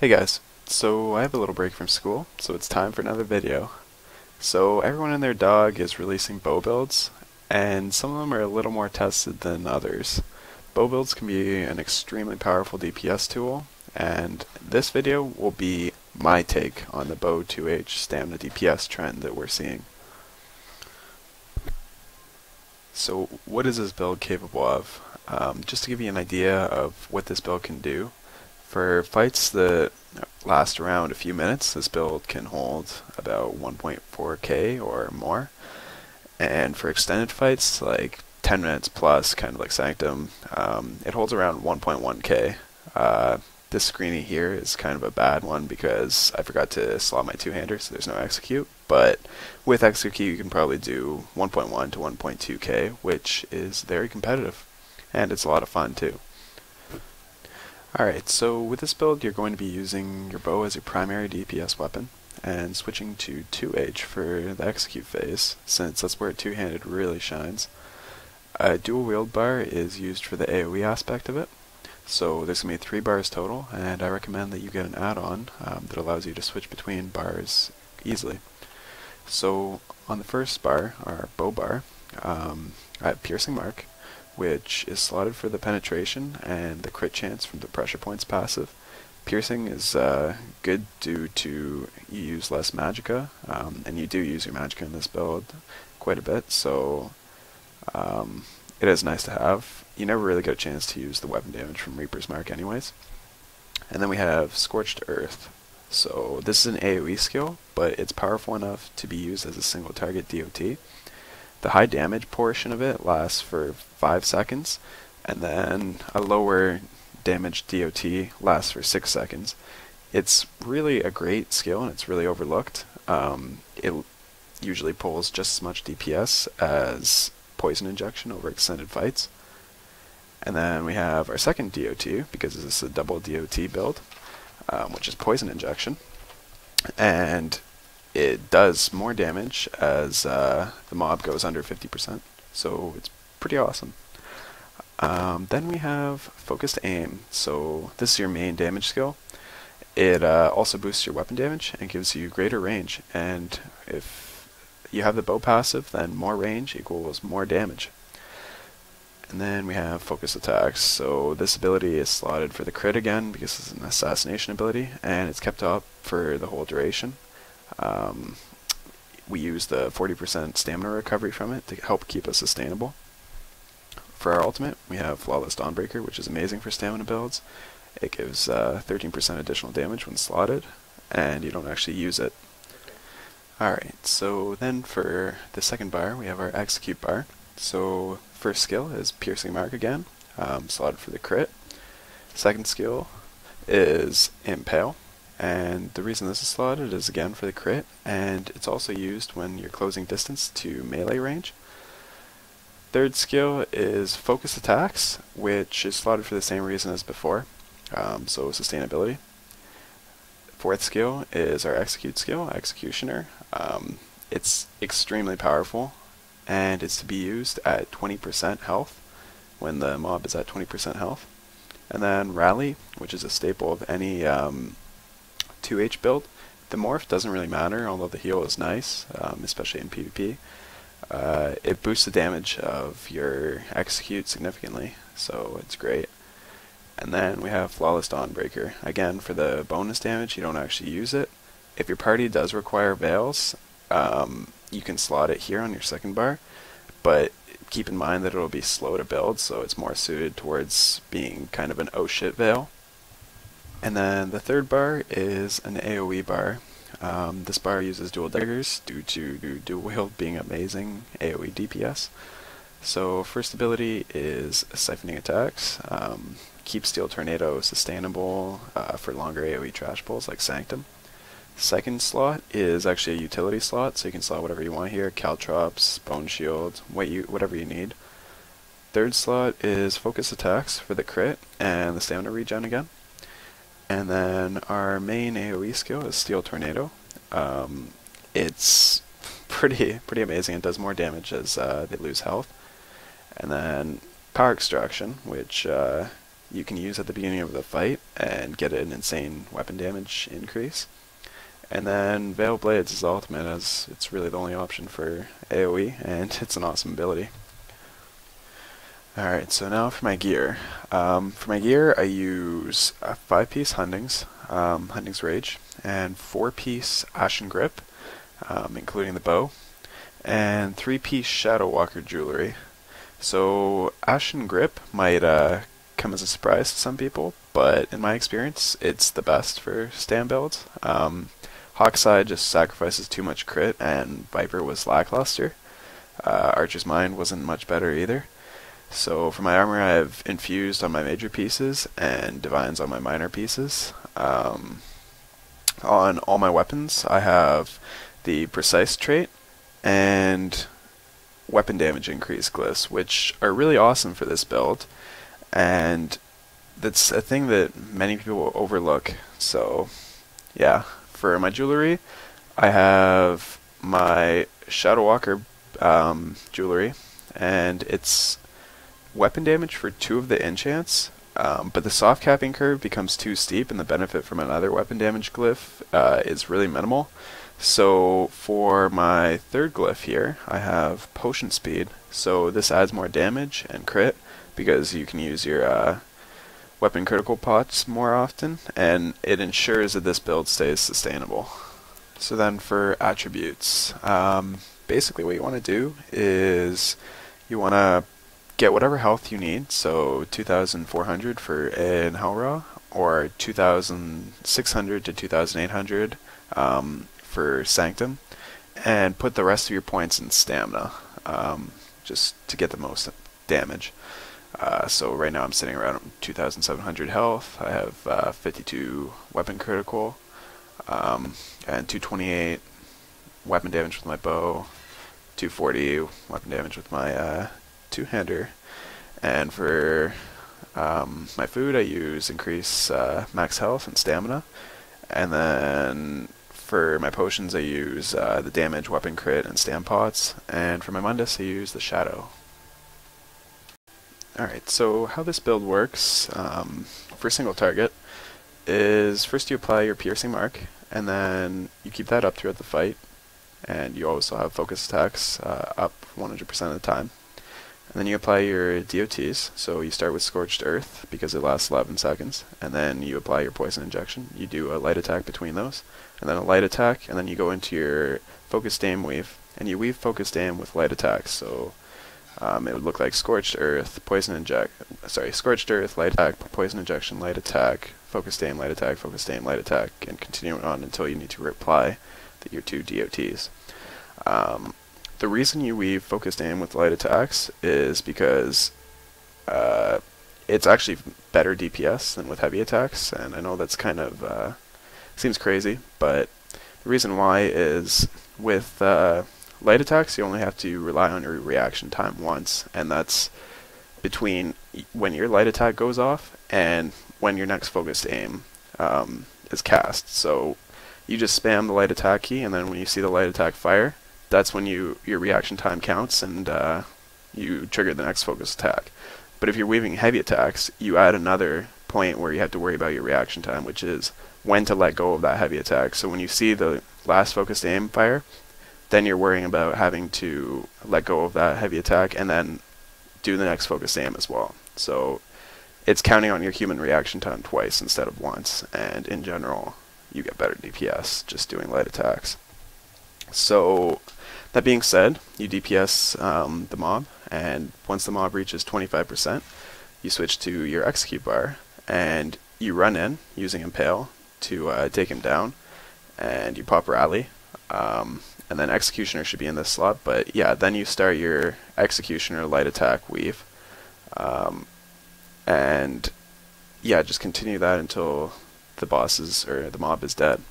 Hey guys, so I have a little break from school, so it's time for another video. So everyone and their dog is releasing bow builds, and some of them are a little more tested than others. Bow builds can be an extremely powerful DPS tool, and this video will be my take on the bow 2H stamina DPS trend that we're seeing. So what is this build capable of? Just to give you an idea of what this build can do, for fights that last around a few minutes, this build can hold about 1.4k or more. And for extended fights, like 10 minutes plus, kind of like Sanctum, it holds around 1.1k. This screeny here is kind of a bad one because I forgot to slot my two-hander, so there's no execute. But with execute, you can probably do 1.1 to 1.2k, which is very competitive. And it's a lot of fun too. Alright, so with this build you're going to be using your bow as your primary DPS weapon and switching to 2H for the execute phase, since that's where two-handed really shines. A dual wield bar is used for the AOE aspect of it, so there's going to be 3 bars total, and I recommend that you get an add-on that allows you to switch between bars easily. So on the first bar, our bow bar, I have Piercing Mark, which is slotted for the penetration and the crit chance from the pressure points passive. Piercing is good due to you use less magicka, and you do use your magicka in this build quite a bit, so it is nice to have. You never really get a chance to use the weapon damage from Reaper's Mark anyways. And then we have Scorched Earth. So this is an AOE skill, but it's powerful enough to be used as a single target DOT. The high damage portion of it lasts for 5 seconds, and then a lower damage DOT lasts for 6 seconds. It's really a great skill, and it's really overlooked. It usually pulls just as much DPS as Poison Injection over extended fights. And then we have our second DOT, because this is a double DOT build, which is Poison Injection. And it does more damage as the mob goes under 50%, so it's pretty awesome. Then we have Focused Aim. So this is your main damage skill. It also boosts your weapon damage and gives you greater range, and if you have the bow passive, then more range equals more damage. And then we have Focus Attacks. So this ability is slotted for the crit again because it's an assassination ability, and it's kept up for the whole duration. We use the 40% stamina recovery from it to help keep us sustainable. For our ultimate, we have Flawless Dawnbreaker, which is amazing for stamina builds. It gives 13% additional damage when slotted, and you don't actually use it. Alright, so then for the second bar, we have our Execute bar. So first skill is Piercing Mark again, slotted for the crit. Second skill is Impale. And the reason this is slotted is again for the crit, and it's also used when you're closing distance to melee range. Third skill is Focus Attacks, which is slotted for the same reason as before, so sustainability. Fourth skill is our Execute skill, Executioner. It's extremely powerful, and it's to be used at 20% health when the mob is at 20% health. And then Rally, which is a staple of any 2H build. The morph doesn't really matter, although the heal is nice, especially in PvP. It boosts the damage of your execute significantly, so it's great. And then we have Flawless Dawnbreaker. Again, for the bonus damage, you don't actually use it. If your party does require Veils, you can slot it here on your second bar, but keep in mind that it'll be slow to build, so it's more suited towards being kind of an oh shit Veil. And then the third bar is an AOE bar. This bar uses dual daggers due to dual wield being amazing AOE DPS. So first ability is Siphoning Attacks. Keep Steel Tornado sustainable for longer AOE trash pulls like Sanctum. Second slot is actually a utility slot, so you can slot whatever you want here, Caltrops, Bone Shield, whatever you need. Third slot is Focus Attacks for the crit and the stamina regen again. And then our main AOE skill is Steel Tornado. It's pretty amazing. It does more damage as they lose health. And then Power Extraction, which you can use at the beginning of the fight and get an insane weapon damage increase. And then Veil Blades is ultimate, as it's really the only option for AoE, and it's an awesome ability. Alright, so now for my gear. I use a 5-piece Hunting's Rage, and 4-piece Ashen Grip, including the bow, and 3-piece Shadow Walker jewelry. So Ashen Grip might come as a surprise to some people, but in my experience, it's the best for stam builds. Hawkseye just sacrifices too much crit, and Viper was lackluster. Archer's Mind wasn't much better either. So for my armor, I have Infused on my major pieces and Divines on my minor pieces. On all my weapons, I have the Precise trait and Weapon Damage Increase glyphs, which are really awesome for this build, and that's a thing that many people overlook. So yeah, for my jewelry, I have my Shadow Walker jewelry, and it's weapon damage for 2 of the enchants, but the soft capping curve becomes too steep, and the benefit from another weapon damage glyph is really minimal. So for my 3rd glyph here, I have Potion Speed, so this adds more damage and crit because you can use your weapon critical pots more often, and it ensures that this build stays sustainable. So then for attributes, basically what you want to do is you want to get whatever health you need, so 2,400 for an Hellraw, or 2,600 to 2,800 for Sanctum, and put the rest of your points in Stamina, just to get the most damage. So right now I'm sitting around 2,700 health, I have 52 weapon critical, and 228 weapon damage with my bow, 240 weapon damage with my two-hander, and for my food I use increase max health and stamina, and then for my potions I use the damage, weapon crit, and stam pots, and for my Mundus I use the shadow. Alright, so how this build works for single target is first you apply your piercing mark, and then you keep that up throughout the fight, and you also have focus attacks up 100% of the time. And then you apply your DOTs, so you start with Scorched Earth because it lasts 11 seconds, and then you apply your Poison Injection. You do a light attack between those, and then a light attack, and then you go into your Focused Aim weave, and you weave Focused Aim with light attacks, so it would look like Scorched Earth, Scorched Earth, light attack, Poison Injection, light attack, Focused Aim, light attack, Focused Aim, light attack, and continuing on until you need to apply your 2 DOTs. The reason you weave Focused Aim with light attacks is because it's actually better DPS than with heavy attacks, and I know that's kind of seems crazy, but the reason why is with light attacks you only have to rely on your reaction time once, and that's between when your light attack goes off and when your next Focused Aim is cast. So you just spam the light attack key, and then when you see the light attack fire, that's when your reaction time counts, and you trigger the next focus attack. But if you're weaving heavy attacks, you add another point where you have to worry about your reaction time, which is when to let go of that heavy attack. So when you see the last Focused Aim fire, then you're worrying about having to let go of that heavy attack and then do the next Focused Aim as well. So it's counting on your human reaction time twice instead of once, and in general you get better DPS just doing light attacks. So that being said, you DPS the mob, and once the mob reaches 25%, you switch to your execute bar, and you run in using Impale to take him down, and you pop Rally, and then Executioner should be in this slot, but yeah, then you start your Executioner light attack weave, and yeah, just continue that until the mob is dead.